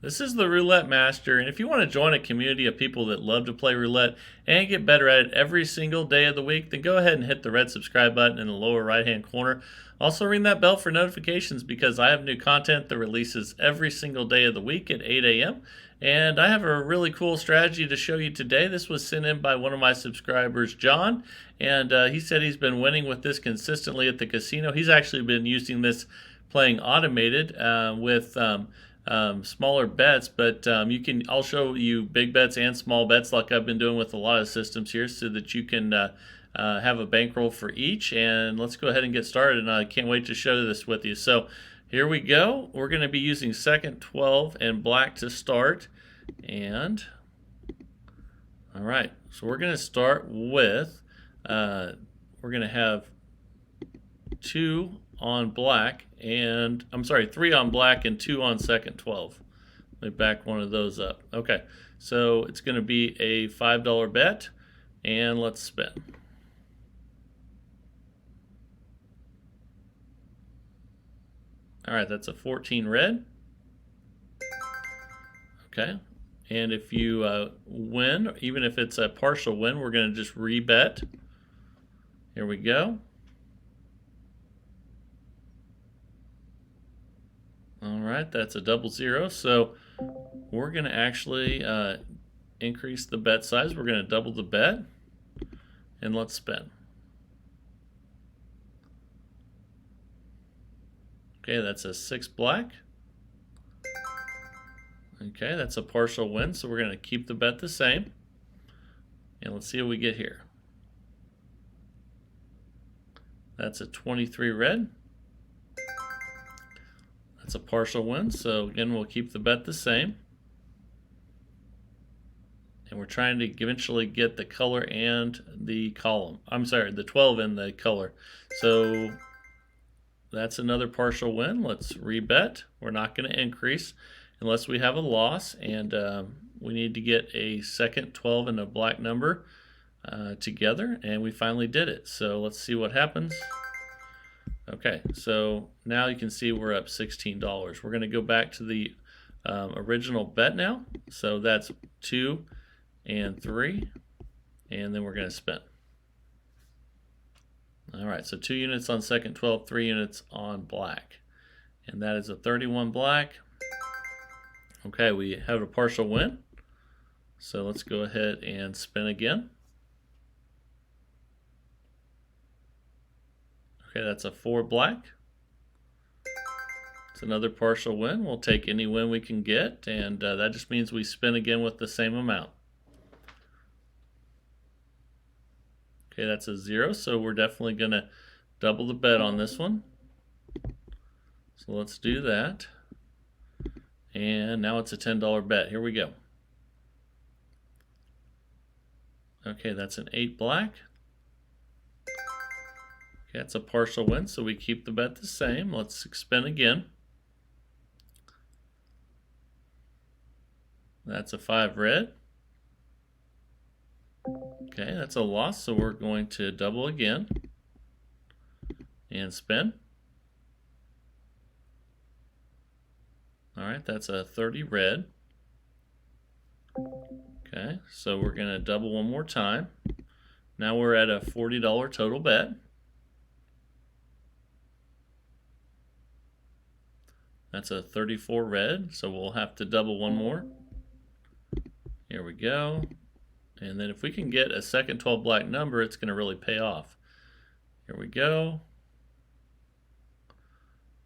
This is the Roulette Master, and if you want to join a community of people that love to play roulette and get better at it every single day of the week, then go ahead and hit the red subscribe button in the lower right hand corner. Also ring that bell for notifications because I have new content that releases every single day of the week at 8 a.m. And I have a really cool strategy to show you today. This was sent in by one of my subscribers, John, and he said he's been winning with this consistently at the casino. He's actually been using this playing automated with smaller bets, but I'll show you big bets and small bets like I've been doing with a lot of systems here so that you can have a bankroll for each. And let's go ahead and get started, and I can't wait to show this with you. So here we go. We're going to be using second 12 and black to start. And all right, so we're going to start with we're going to have 2 on black, and I'm sorry, 3 on black and 2 on second 12. Let me back one of those up. Okay, so it's going to be a $5 bet, and let's spin. All right, that's a 14 red. Okay, and if you win, even if it's a partial win, we're going to just rebet. Here we go. All right, that's a 00. So we're going to actually increase the bet size. We're going to double the bet, and let's spin. Okay, that's a 6 black. Okay, that's a partial win, so we're going to keep the bet the same. And let's see what we get here. That's a 23 red. That's a partial win, so again, we'll keep the bet the same. And we're trying to eventually get the color and the column. I'm sorry, the 12 and the color. So that's another partial win. Let's rebet. We're not going to increase unless we have a loss, and we need to get a second 12 and a black number together, and we finally did it. So let's see what happens. Okay, so now you can see we're up $16. We're going to go back to the original bet now. So that's 2 and 3, and then we're going to spin. All right, so 2 units on second 12, 3 units on black. And that is a 31 black. Okay, we have a partial win. So let's go ahead and spin again. Okay, that's a 4 black. It's another partial win. We'll take any win we can get, and that just means we spin again with the same amount. Okay, that's a 0, so we're definitely going to double the bet on this one. So let's do that. And now it's a $10 bet. Here we go. Okay, that's an 8 black. Okay, that's a partial win, so we keep the bet the same. Let's spin again. That's a 5 red. Okay, that's a loss, so we're going to double again and spin. All right, that's a 30 red. Okay, so we're going to double one more time. Now we're at a $40 total bet. That's a 34 red, so we'll have to double one more. Here we go. And then if we can get a second 12 black number, it's going to really pay off. Here we go.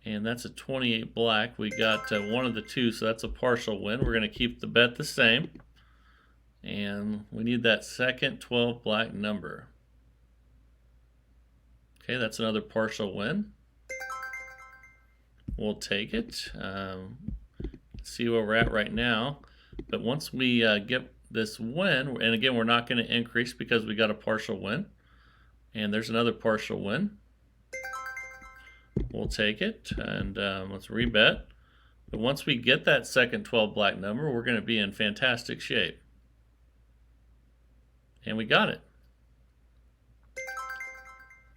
And that's a 28 black. We got one of the two, so that's a partial win. We're going to keep the bet the same. And we need that second 12 black number. Okay, that's another partial win. We'll take it. See where we're at right now. But once we get this win, and again, we're not going to increase because we got a partial win. And there's another partial win. We'll take it, and let's rebet. But once we get that second 12 black number, we're going to be in fantastic shape. And we got it.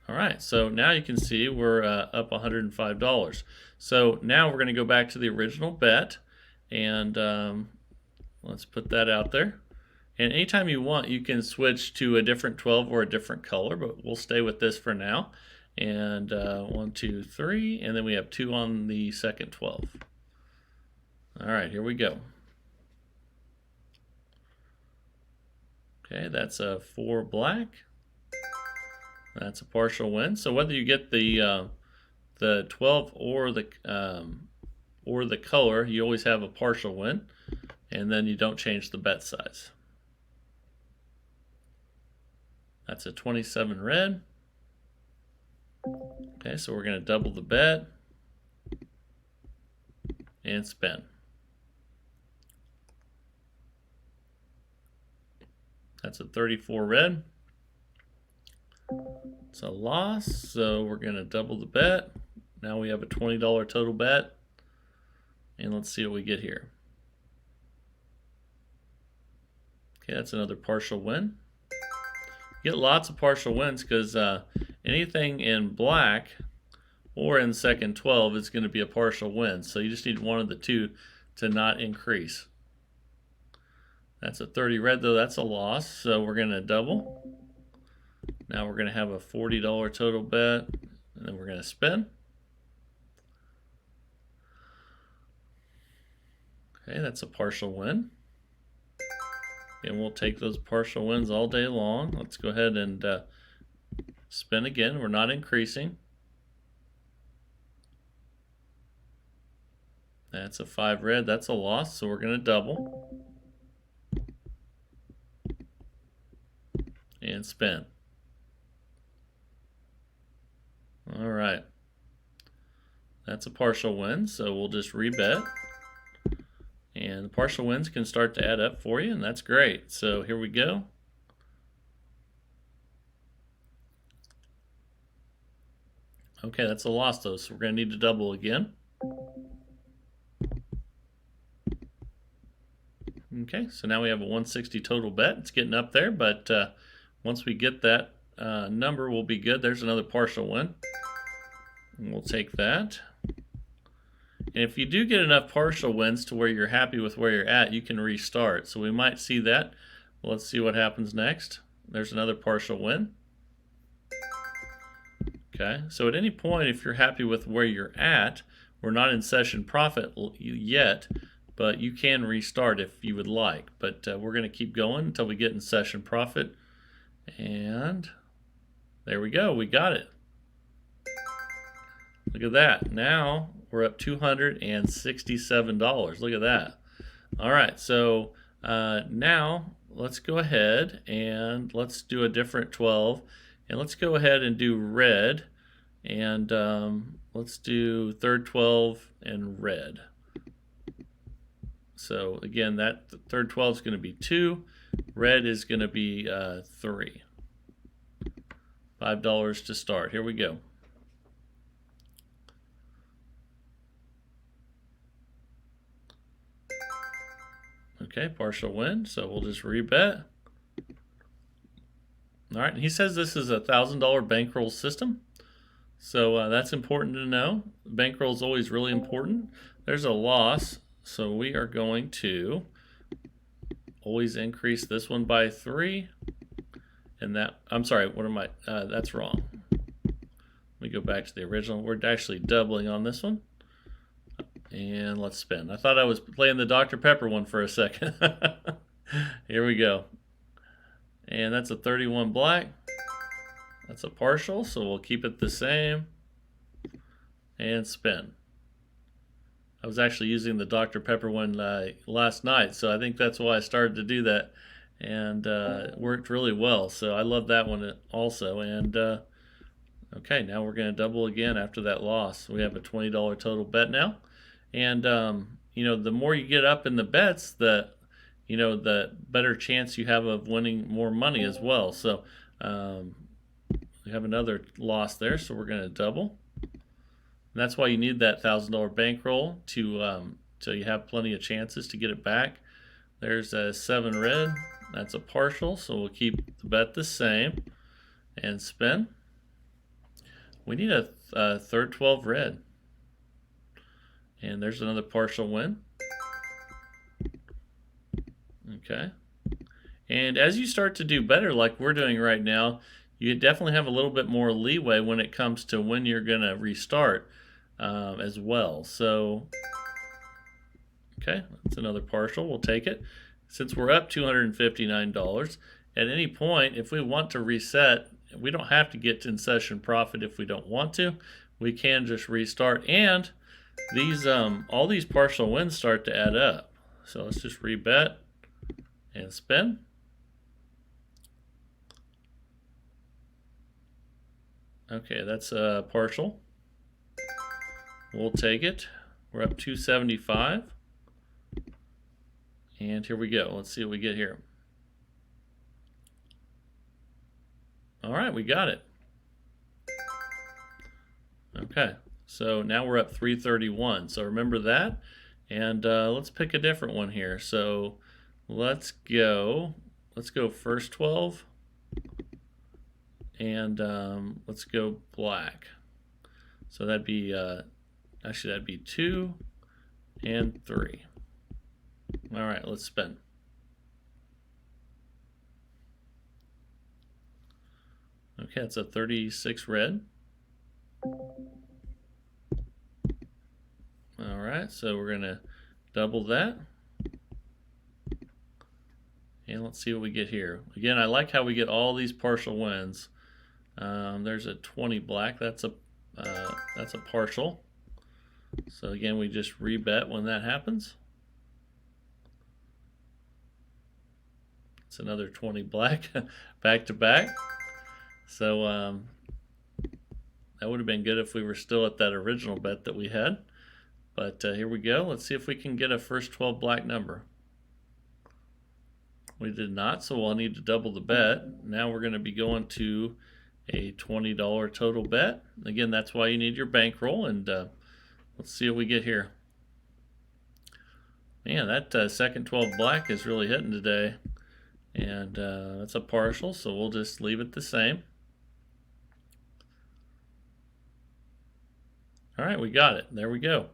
All right, so now you can see we're up $105. So now we're going to go back to the original bet, And let's put that out there. And anytime you want, you can switch to a different 12 or a different color, but we'll stay with this for now. And 1, 2, 3, and then we have 2 on the second 12. All right, here we go. Okay, that's a 4 black. That's a partial win. So whether you get the 12 or the color, you always have a partial win, and then you don't change the bet size. That's a 27 red. Okay, so we're going to double the bet and spin. That's a 34 red. It's a loss, so we're going to double the bet. Now we have a $20 total bet. And let's see what we get here. Okay, that's another partial win. You get lots of partial wins because anything in black or in second 12 is going to be a partial win. So you just need one of the two to not increase. That's a 30 red, though. That's a loss. So we're going to double. Now we're going to have a $40 total bet, and then we're going to spin. Okay, that's a partial win. And we'll take those partial wins all day long. Let's go ahead and spin again. We're not increasing. That's a 5 red. That's a loss, so we're going to double. And spin. All right. That's a partial win, so we'll just rebet. And the partial wins can start to add up for you, and that's great. So here we go. Okay, that's a loss though, so we're going to need to double again. Okay, so now we have a 160 total bet. It's getting up there, but once we get that number, we'll be good. There's another partial win. And we'll take that. And if you do get enough partial wins to where you're happy with where you're at, you can restart. So we might see that. Well, let's see what happens next. There's another partial win. Okay, so at any point, if you're happy with where you're at, we're not in session profit yet, but you can restart if you would like. But we're going to keep going until we get in session profit. And there we go. We got it. Look at that. Now we're up $267. Look at that. All right, so now let's go ahead and let's do a different 12. And let's go ahead and do red. And let's do third 12 and red. So again, that third 12 is going to be 2. Red is going to be 3. $5 to start. Here we go. Okay, partial win, so we'll just rebet. All right, and he says this is a $1,000 bankroll system. So that's important to know. Bankroll is always really important. There's a loss, so we are going to always increase this one by 3. And that, I'm sorry, what am I, that's wrong. Let me go back to the original. We're actually doubling on this one. And let's spin. I thought I was playing the Dr. Pepper one for a second. Here we go. And that's a 31 black. That's a partial, so we'll keep it the same. And spin. I was actually using the Dr. Pepper one last night, so I think that's why I started to do that. And it worked really well, so I love that one also. And okay, now we're going to double again after that loss. We have a $20 total bet now. And you know, the more you get up in the bets, the better chance you have of winning more money as well. So we have another loss there, so we're going to double. And that's why you need that $1,000 bankroll to so you have plenty of chances to get it back. There's a 7 red. That's a partial, so we'll keep the bet the same and spin. We need a third 12 red. And there's another partial win. Okay. And as you start to do better like we're doing right now, you definitely have a little bit more leeway when it comes to when you're going to restart as well. So, okay, that's another partial. We'll take it. Since we're up $259, at any point, if we want to reset, we don't have to get to in-session profit if we don't want to. We can just restart, and these all these partial wins start to add up. So let's just rebet and spin. Okay, that's a partial. We'll take it. We're up 275. And here we go. Let's see what we get here. All right, we got it. Okay, so now we're up 331. So remember that. And let's pick a different one here. So let's go first 12. And let's go black. So that'd be, actually that'd be 2 and 3. All right, let's spin. Okay, it's a 36 red. All right, so we're gonna double that. And let's see what we get here. Again, I like how we get all these partial wins. There's a 20 black. That's a partial. So again, we just rebet when that happens. It's another 20 black, back to back. So that would have been good if we were still at that original bet that we had. But here we go. Let's see if we can get a first 12 black number. We did not, so we'll need to double the bet. Now we're going to be going to a $20 total bet. Again, that's why you need your bankroll, and let's see what we get here. Man, that second 12 black is really hitting today, and that's a partial, so we'll just leave it the same. All right, we got it. There we go.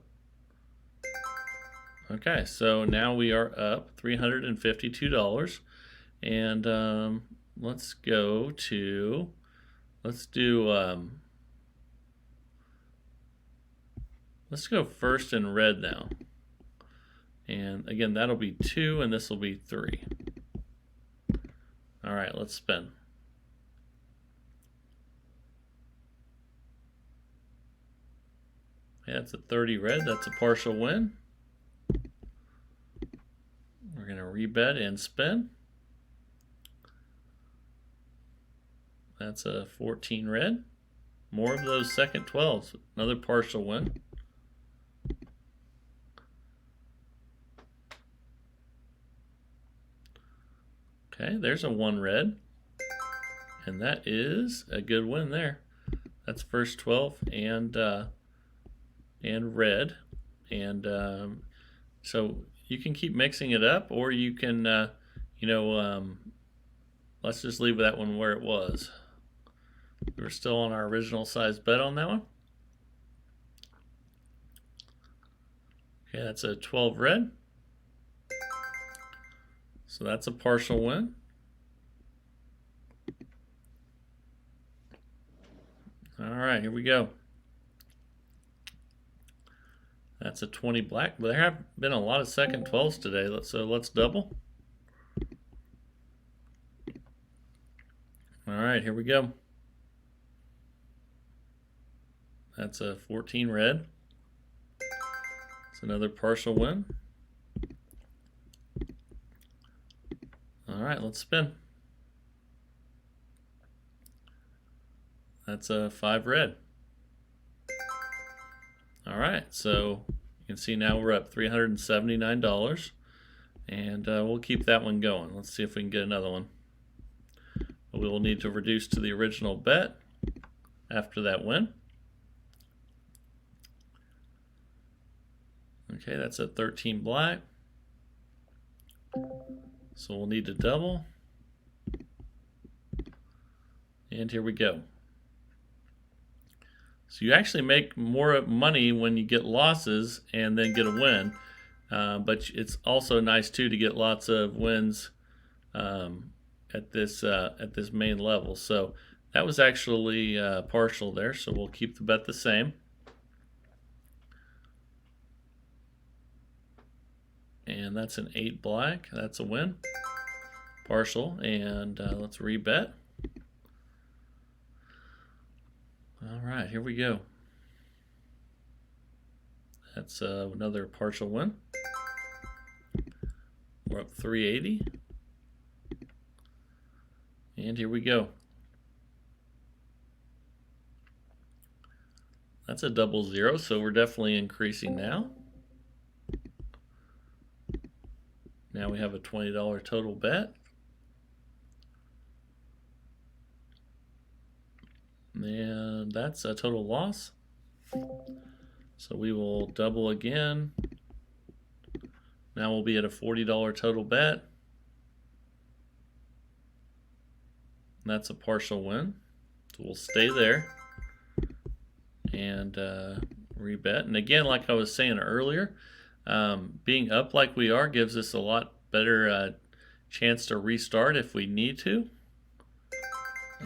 Okay, so now we are up $352, and let's go to, let's go first in red now. And again, that'll be 2, and this will be 3. All right, let's spin. Yeah, it's a 30 red. That's a partial win. We're going to rebet and spin. That's a 14 red. More of those second 12s. Another partial win. Okay, there's a 1 red. And that is a good win there. That's first 12 and red. And so you can keep mixing it up, or you can, let's just leave that one where it was. We're still on our original size bet on that one. Okay, that's a 12 red. So that's a partial win. All right, here we go. That's a 20 black, but there have been a lot of second 12s today, so let's double. All right, here we go. That's a 14 red. It's another partial win. All right, let's spin. That's a 5 red. All right, so you can see now we're up $379, and we'll keep that one going. Let's see if we can get another one. But we will need to reduce to the original bet after that win. Okay, that's a 13 black. So we'll need to double. And here we go. So you actually make more money when you get losses and then get a win. But it's also nice too to get lots of wins at this main level. So that was actually partial there, so we'll keep the bet the same. And that's an 8 black. That's a win. Partial, and let's rebet. All right, here we go. That's another partial win. We're up 380. And here we go. That's a double zero, so we're definitely increasing now. Now we have a $20 total bet. And that's a total loss. So we will double again. Now we'll be at a $40 total bet. And that's a partial win. So we'll stay there and rebet. And again, like I was saying earlier, being up like we are gives us a lot better chance to restart if we need to.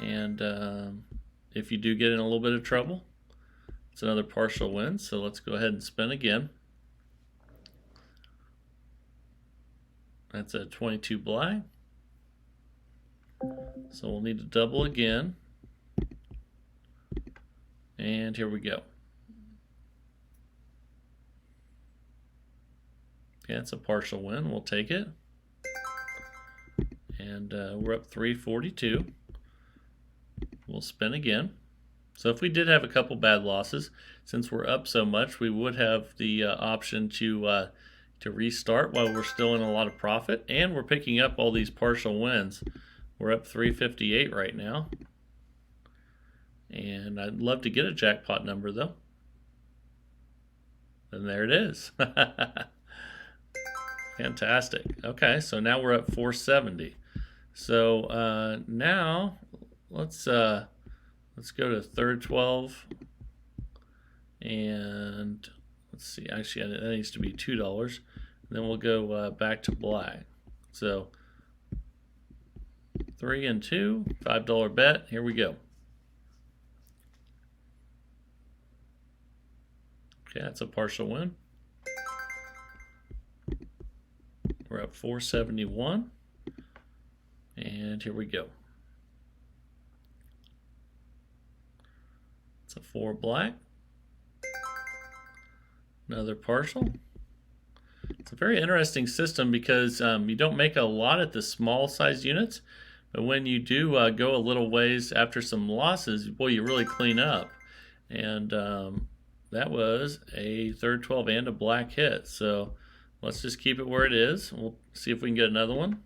And if you do get in a little bit of trouble, it's another partial win. So let's go ahead and spin again. That's a 22 black. So we'll need to double again. And here we go. Okay, that's a partial win. We'll take it. And we're up 342. We'll spin again. So if we did have a couple bad losses, since we're up so much, we would have the option to restart while we're still in a lot of profit. And we're picking up all these partial wins. We're up 358 right now. And I'd love to get a jackpot number though. And there it is. Fantastic. Okay, so now we're at 470. So now let's go to third 12, and let's see. Actually, that needs to be $2. And then we'll go back to black. So 3 and 2, $5 bet. Here we go. Okay, that's a partial win. We're up 471. And here we go. It's a 4 black. Another partial. It's a very interesting system because you don't make a lot at the small size units, but when you do go a little ways after some losses, boy, you really clean up. And that was a third 12 and a black hit. So let's just keep it where it is. We'll see if we can get another one.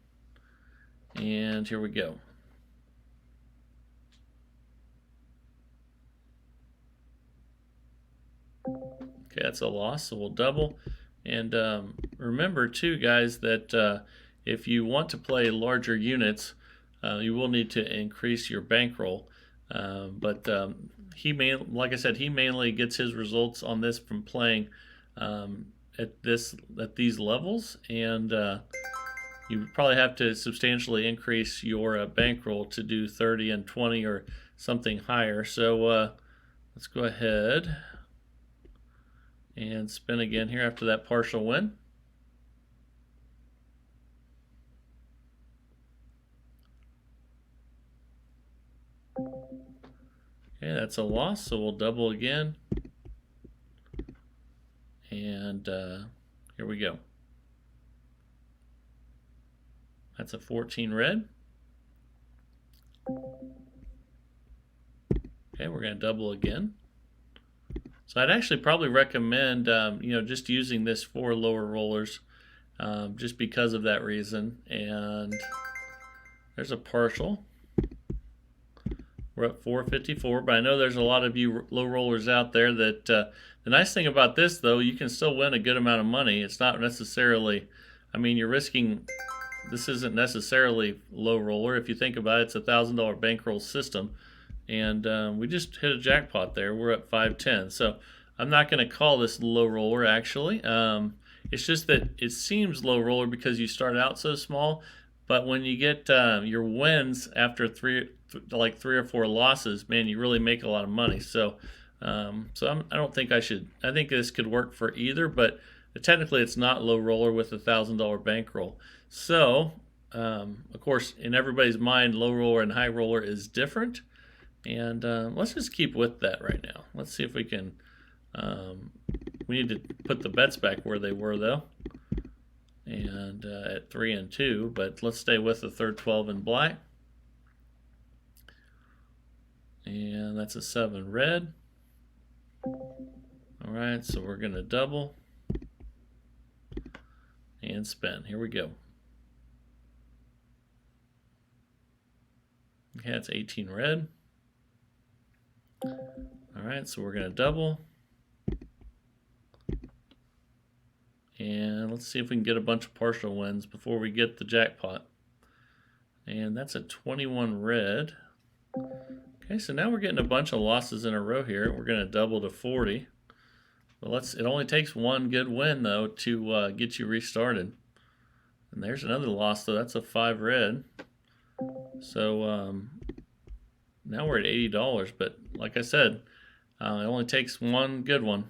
And here we go. Okay, that's a loss, so we'll double. And remember too, guys, that if you want to play larger units, you will need to increase your bankroll. But like I said, he mainly gets his results on this from playing at these levels, and you would probably have to substantially increase your bankroll to do 30 and 20 or something higher. So let's go ahead and spin again here after that partial win. Okay, that's a loss, so we'll double again. And here we go. That's a 14 red. Okay, we're going to double again. So I'd actually probably recommend, just using this for lower rollers, just because of that reason. And there's a partial. We're at 454, but I know there's a lot of you low rollers out there that the nice thing about this, though, you can still win a good amount of money. It's not necessarily, you're risking, this isn't necessarily low roller. If you think about it, it's a $1,000 bankroll system, and we just hit a jackpot there. We're at 510, so I'm not going to call this low roller, actually. It's just that it seems low roller because you start out so small, but when you get your wins after like three or four losses, man, you really make a lot of money. So, I don't think I should. I think this could work for either, but technically it's not low roller with $1,000 bankroll. So, of course, in everybody's mind, low roller and high roller is different. And let's just keep with that right now. Let's see if we can. We need to put the bets back where they were, though. And at 3 and 2, but let's stay with the third 12 in black. And that's a 7 red. Alright, so we're going to double and spin. Here we go. Okay, that's 18 red. Alright, so we're going to double. And let's see if we can get a bunch of partial wins before we get the jackpot. And that's a 21 red. Okay, so now we're getting a bunch of losses in a row here. We're going to double to 40. Well, it only takes one good win, though, to get you restarted. And there's another loss, though. That's a 5 red. So now we're at $80. But like I said, it only takes one good one.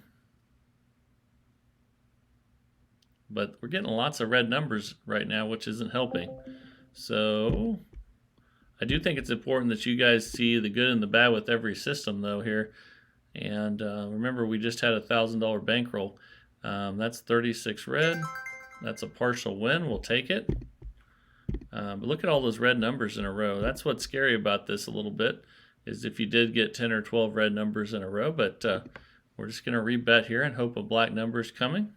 But we're getting lots of red numbers right now, which isn't helping. So I do think it's important that you guys see the good and the bad with every system, though, here. And remember, we just had a $1,000 bankroll. That's 36 red. That's a partial win. We'll take it. But look at all those red numbers in a row. That's what's scary about this a little bit, is if you did get 10 or 12 red numbers in a row. But we're just going to rebet here and hope a black number is coming.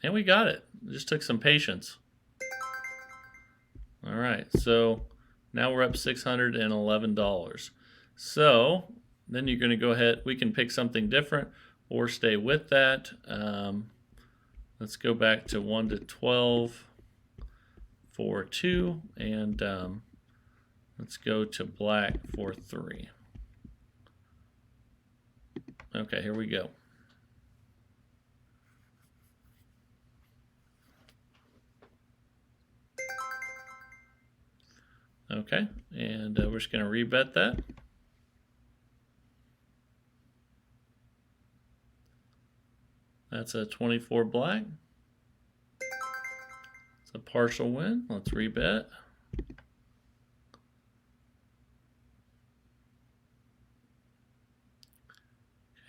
And we got it. It just took some patience. All right, so now we're up $611. So then you're going to go ahead. We can pick something different or stay with that. Let's go back to 1 to 12 for 2, and let's go to black for 3. Okay, here we go. Okay, and we're just going to rebet that. That's a 24 black. It's a partial win. Let's rebet.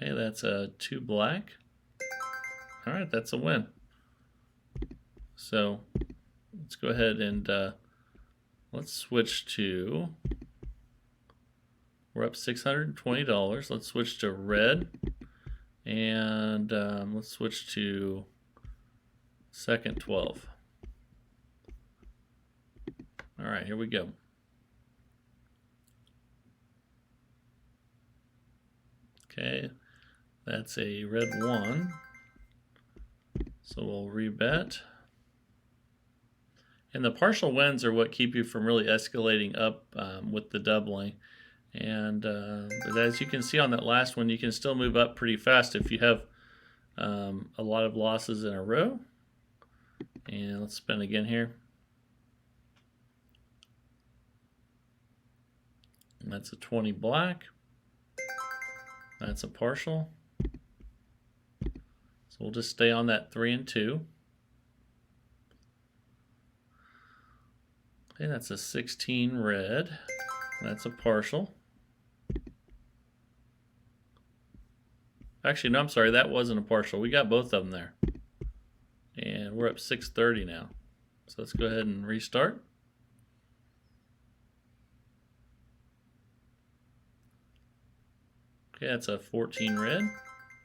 Okay, that's a 2 black. All right, that's a win. So let's go ahead and let's switch to, we're up $620. Let's switch to red. And let's switch to second 12. All right, here we go. Okay, that's a red 1. So we'll rebet. And the partial wins are what keep you from really escalating up with the doubling. And but as you can see on that last one, you can still move up pretty fast if you have a lot of losses in a row. And let's spin again here. And that's a 20 black. That's a partial. So we'll just stay on that 3 and 2. Okay, that's a 16 red. That's a partial. Actually, no, I'm sorry, that wasn't a partial. We got both of them there. And we're up 630 now. So let's go ahead and restart. Okay, that's a 14 red.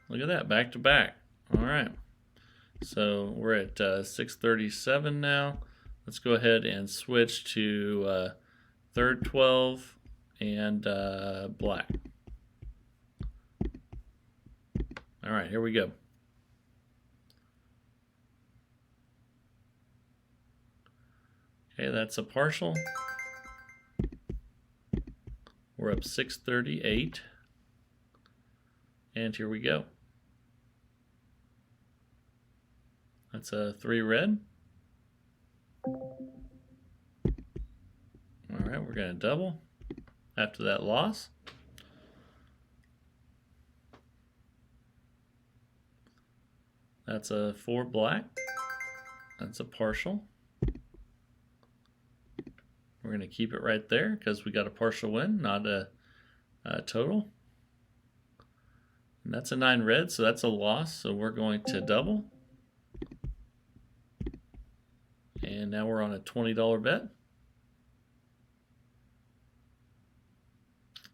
Look at that, back to back. All right. So we're at 637 now. Let's go ahead and switch to third 12 and black. All right, here we go. Okay, that's a partial. We're up 638. And here we go. That's a 3 red. All right, we're going to double after that loss. That's a 4 black. That's a partial. We're going to keep it right there because we got a partial win, not a total. And that's a 9 red, so that's a loss. So we're going to double. And now we're on a $20 bet.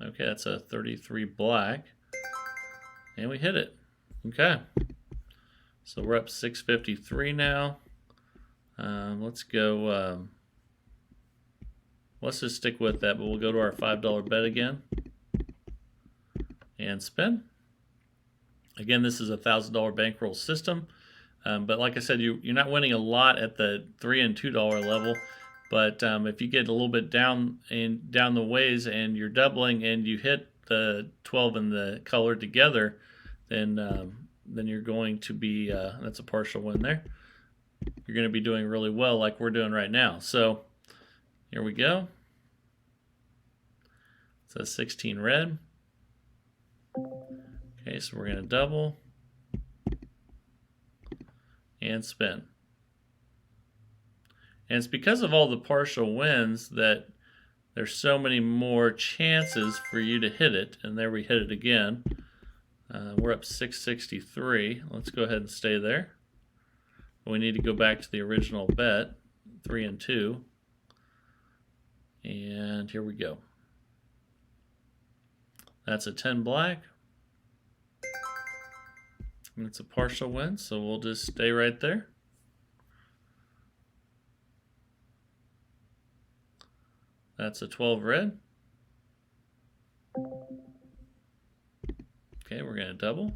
Okay, that's a 33 black. And we hit it. Okay. So we're up 653 now. Let's go. Let's just stick with that, but we'll go to our $5 bet again. And spin. Again, this is a $1,000 bankroll system. But like I said, you're not winning a lot at the $3 and $2 level. But if you get a little bit down the ways and you're doubling and you hit the 12 and the color together, then you're going to be that's a partial win there. You're going to be doing really well, like we're doing right now. So here we go. It's a 16 red. Okay, so we're going to double and spin. And it's because of all the partial wins that there's so many more chances for you to hit it. And there we hit it again. We're up 663. Let's go ahead and stay there. We need to go back to the original bet, 3 and 2. And here we go. That's a 10 black. And it's a partial win, so we'll just stay right there. That's a 12 red. Okay, we're going to double.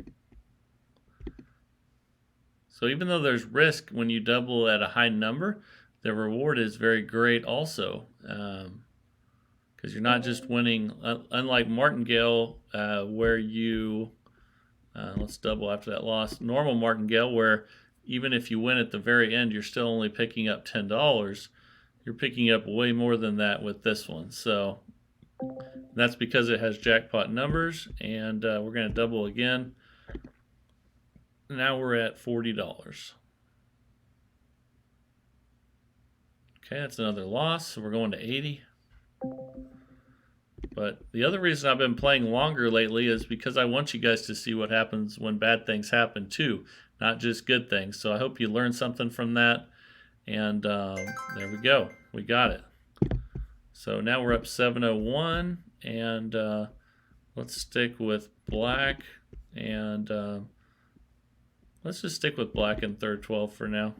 So even though there's risk when you double at a high number, the reward is very great also. Because you're not just winning, unlike martingale, where you, let's double after that loss, normal martingale, where even if you win at the very end, you're still only picking up $10. You're picking up way more than that with this one. So that's because it has jackpot numbers, and we're going to double again. Now we're at $40. Okay, that's another loss, so we're going to 80. But the other reason I've been playing longer lately is because I want you guys to see what happens when bad things happen too, not just good things. So I hope you learned something from that. And there we go. We got it. So now we're up 701, and let's stick with black, and let's just stick with black in third 12 for now.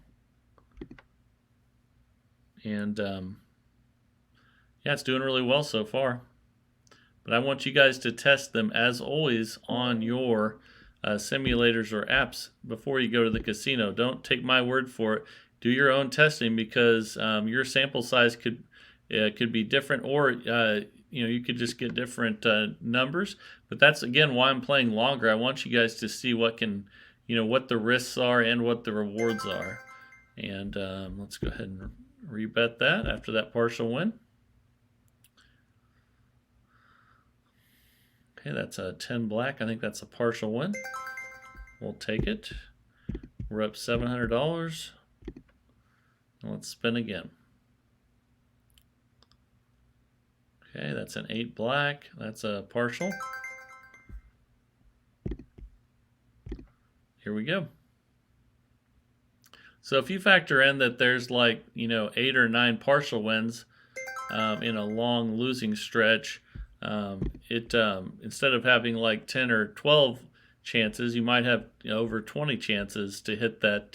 And yeah, it's doing really well so far. But I want you guys to test them, as always, on your simulators or apps before you go to the casino. Don't take my word for it. Do your own testing, because your sample size could be different, or you could just get different numbers. But that's again why I'm playing longer. I want you guys to see what what the risks are and what the rewards are. And let's go ahead and rebet that after that partial win. Okay, that's a 10 black. I think that's a partial win. We'll take it. We're up $700. Let's spin again. Okay, that's an 8 black. That's a partial. Here we go. So if you factor in that there's 8 or 9 partial wins in a long losing stretch, instead of having 10 or 12 chances, you might have over 20 chances to hit that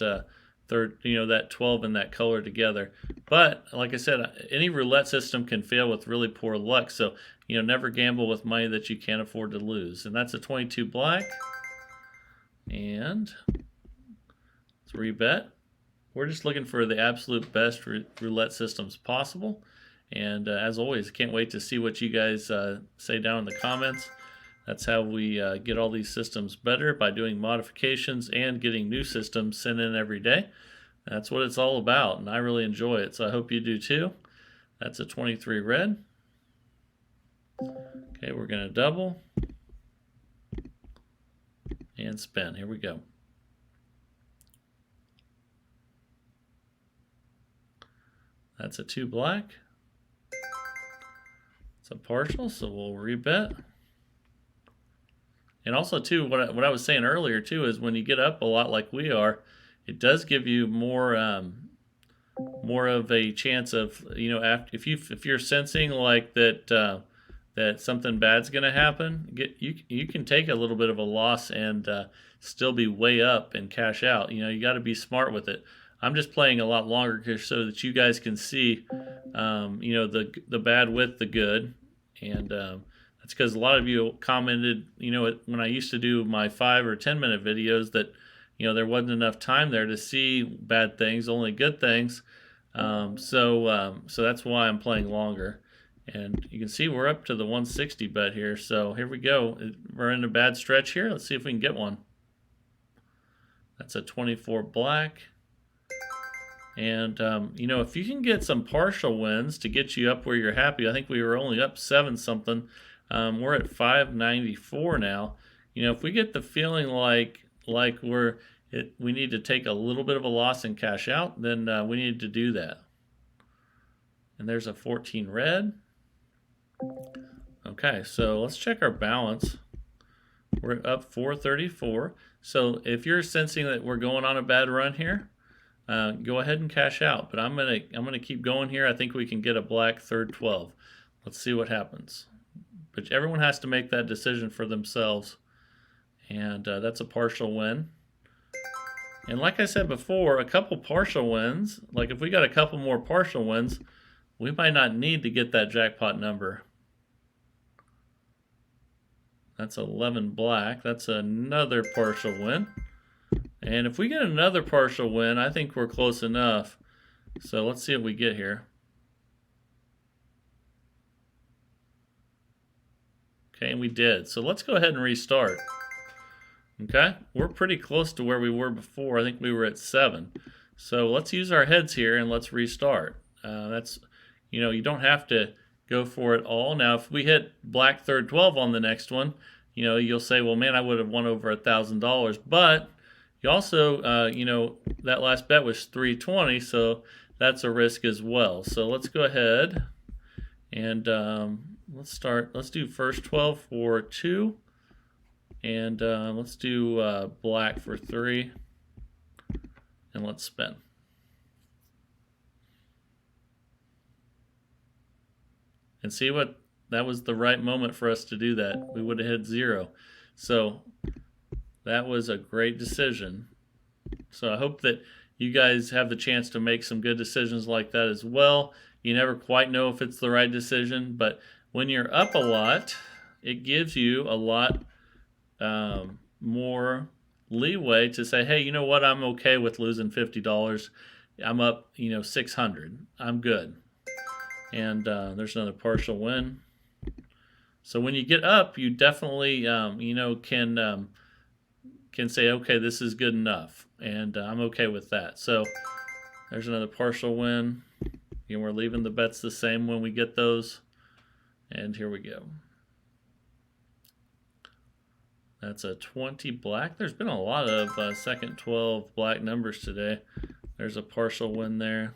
that 12 and that color together. But like I said, any roulette system can fail with really poor luck. So never gamble with money that you can't afford to lose. And that's a 22 black. And let's rebet. We're just looking for the absolute best roulette systems possible. And as always, can't wait to see what you guys say down in the comments. That's how we get all these systems better, by doing modifications and getting new systems sent in every day. That's what it's all about, and I really enjoy it, so I hope you do too. That's a 23 red. Okay, we're going to double and spin. Here we go. That's a 2 black. It's a partial, so we'll rebet. And also too, what I was saying earlier too is when you get up a lot like we are, it does give you more of a chance of, you know, if you're sensing like that that something bad's going to happen, you can take a little bit of a loss and still be way up and cash out. You know, you got to be smart with it. I'm just playing a lot longer so that you guys can see, you know, the bad with the good, and that's because a lot of you commented, you know, when I used to do my 5 or 10 minute videos that, you know, there wasn't enough time there to see bad things, only good things. So that's why I'm playing longer. And you can see we're up to the 160 bet here. So here we go. We're in a bad stretch here. Let's see if we can get one. That's a 24 black. And, you know, if you can get some partial wins to get you up where you're happy, I think we were only up 7 something. We're at 594 now. You know, if we get the feeling like we need to take a little bit of a loss and cash out, then we need to do that. And there's a 14 red. Okay, so let's check our balance. We're up 434. So if you're sensing that we're going on a bad run here, go ahead and cash out. But I'm gonna keep going here. I think we can get a black third 12. Let's see what happens. But everyone has to make that decision for themselves. And that's a partial win. And like I said before, a couple partial wins, like if we got a couple more partial wins, we might not need to get that jackpot number. That's 11 black. That's another partial win. And if we get another partial win, I think we're close enough. So let's see what we get here. Okay, and we did. So let's go ahead and restart. Okay, we're pretty close to where we were before. I think we were at 7. So let's use our heads here and let's restart. That's, you know, you don't have to go for it all. Now, if we hit black third 12 on the next one, you know, you'll say, well, man, I would have won over $1,000. But you also, you know, that last bet was 320, so that's a risk as well. So let's go ahead and let's start. Let's do first 12 for 2. And let's do black for 3. And let's spin. And see what, that was the right moment for us to do that. We would have hit 0. So that was a great decision. So I hope that you guys have the chance to make some good decisions like that as well. You never quite know if it's the right decision, but when you're up a lot, it gives you a lot more leeway to say, hey, you know what, I'm okay with losing $50. I'm up, you know, 600. I'm good. And there's another partial win. So when you get up, you definitely, you know, can say, okay, this is good enough, and I'm okay with that. So there's another partial win. And we're leaving the bets the same when we get those. And here we go. That's a 20 black. There's been a lot of second 12 black numbers today. There's a partial win there.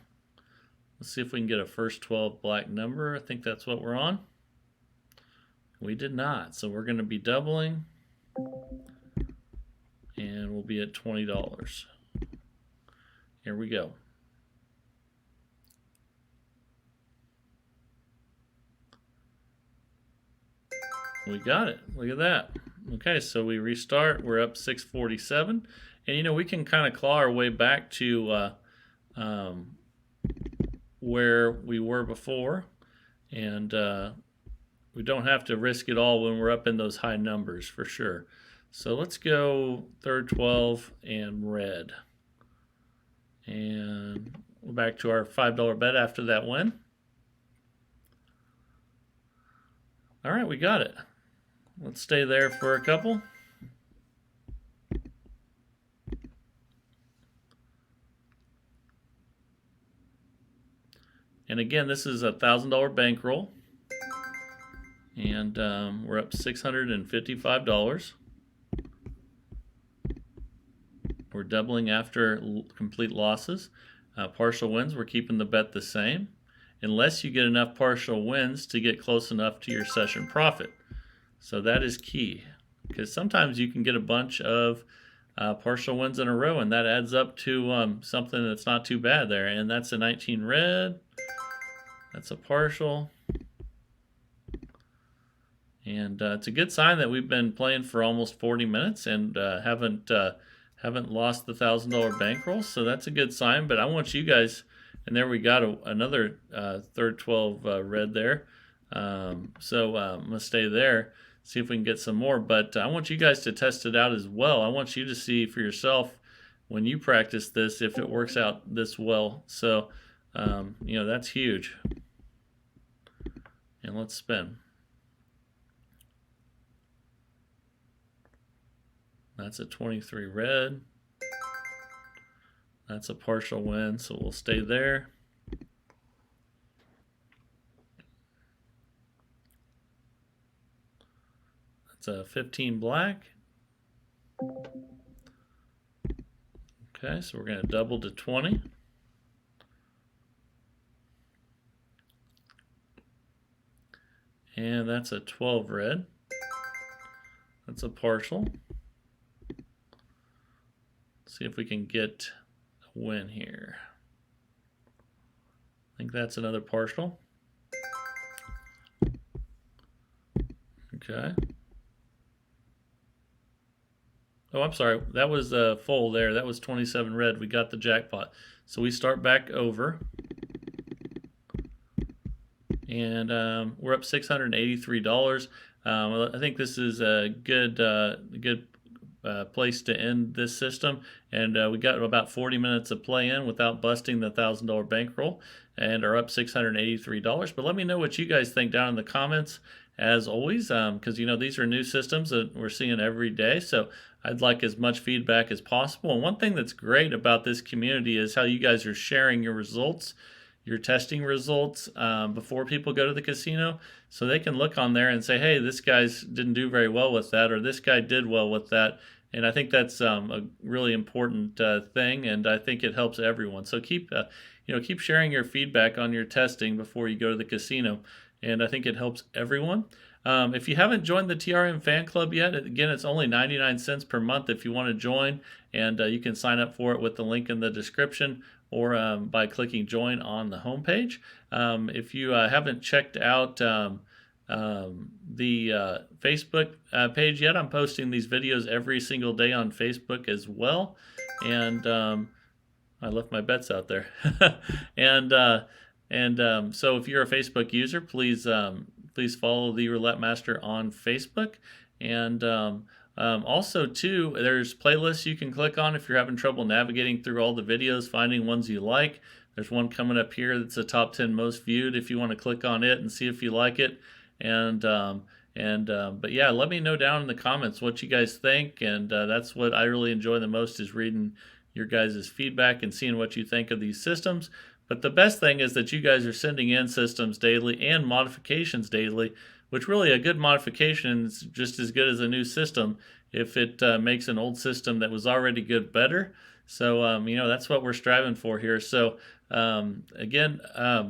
Let's see if we can get a first 12 black number. I think that's what we're on. We did not, so we're going to be doubling. And we'll be at $20. Here we go. We got it. Look at that. Okay, so we restart. We're up 647. And, you know, we can kind of claw our way back to where we were before. And we don't have to risk it all when we're up in those high numbers, for sure. So let's go third 12 and red. And we're back to our $5 bet after that win. All right, we got it. Let's stay there for a couple. And again, this is a $1,000 bankroll. And we're up $655. We're doubling after complete losses. Partial wins, we're keeping the bet the same, unless you get enough partial wins to get close enough to your session profit. So that is key, because sometimes you can get a bunch of partial wins in a row, and that adds up to something that's not too bad there. And that's a 19 red. That's a partial. And it's a good sign that we've been playing for almost 40 minutes and haven't lost the $1,000 bankroll. So that's a good sign. But I want you guys, and there we got another third 12 red there. So I'm going to stay there, see if we can get some more. But I want you guys to test it out as well. I want you to see for yourself when you practice this if it works out this well. So, that's huge. And let's spin. That's a 23 red. That's a partial win, so we'll stay there. That's a 15 black. Okay, so we're going to double to 20. And that's a 12 red. That's a partial. See if we can get a win here. I think that's another partial. Okay. Oh, I'm sorry. That was full there. That was 27 red. We got the jackpot. So we start back over. And we're up $683. I think this is a good place to end this system, and we got about 40 minutes of play in without busting the $1,000 bankroll, and are up $683. But let me know what you guys think down in the comments, as always, because these are new systems that we're seeing every day, so I'd like as much feedback as possible. And one thing that's great about this community is how you guys are sharing your results, your testing results, before people go to the casino, so they can look on there and say, hey, this guy's didn't do very well with that, or this guy did well with that. And I think that's a really important thing, and I think it helps everyone. So keep sharing your feedback on your testing before you go to the casino, and I think it helps everyone. If you haven't joined the TRM fan club yet, again, it's only 99 cents per month if you want to join, and you can sign up for it with the link in the description, or by clicking join on the homepage. If you haven't checked out the Facebook page yet, I'm posting these videos every single day on Facebook as well. And I left my bets out there. So if you're a Facebook user, please follow the Roulette Master on Facebook. And also, too, there's playlists you can click on if you're having trouble navigating through all the videos, finding ones you like. There's one coming up here that's the top 10 most viewed if you want to click on it and see if you like it. But yeah, let me know down in the comments what you guys think, and that's what I really enjoy the most, is reading your guys' feedback and seeing what you think of these systems. But the best thing is that you guys are sending in systems daily and modifications daily, which really a good modification is just as good as a new system if it makes an old system that was already good better. So, that's what we're striving for here. So, again,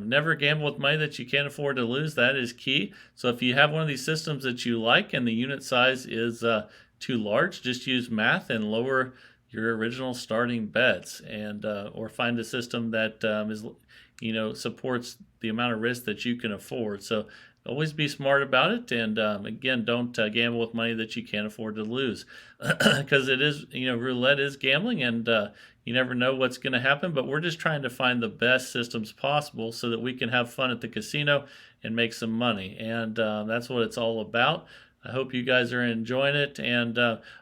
never gamble with money that you can't afford to lose. That is key. So if you have one of these systems that you like and the unit size is too large, just use math and lower your original starting bets, and or find a system that supports the amount of risk that you can afford. So always be smart about it, and again, don't gamble with money that you can't afford to lose, because it is, roulette is gambling, and you never know what's going to happen. But we're just trying to find the best systems possible so that we can have fun at the casino and make some money, and that's what it's all about. I hope you guys are enjoying it. And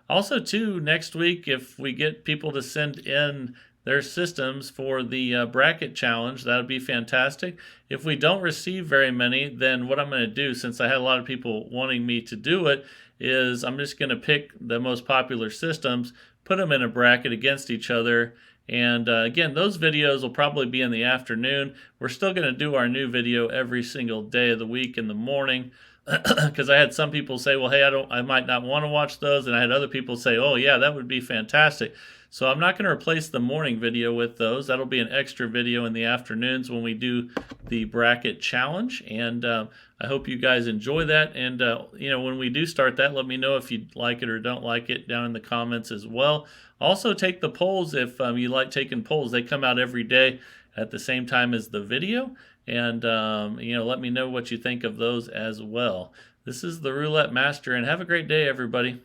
also, too, next week, if we get people to send in their systems for the bracket challenge, that would be fantastic. If we don't receive very many, then what I'm going to do, since I had a lot of people wanting me to do it, is I'm just going to pick the most popular systems, put them in a bracket against each other, And again, those videos will probably be in the afternoon. We're still going to do our new video every single day of the week in the morning, because I had some people say, well, hey, I might not want to watch those, and I had other people say, oh yeah, that would be fantastic. So I'm not going to replace the morning video with those. That'll be an extra video in the afternoons when we do the bracket challenge, and I hope you guys enjoy that. And when we do start that, let me know if you like it or don't like it down in the comments as well. Also, take the polls if you like taking polls. They come out every day at the same time as the video, and let me know what you think of those as well. This is the Roulette Master, and have a great day, everybody.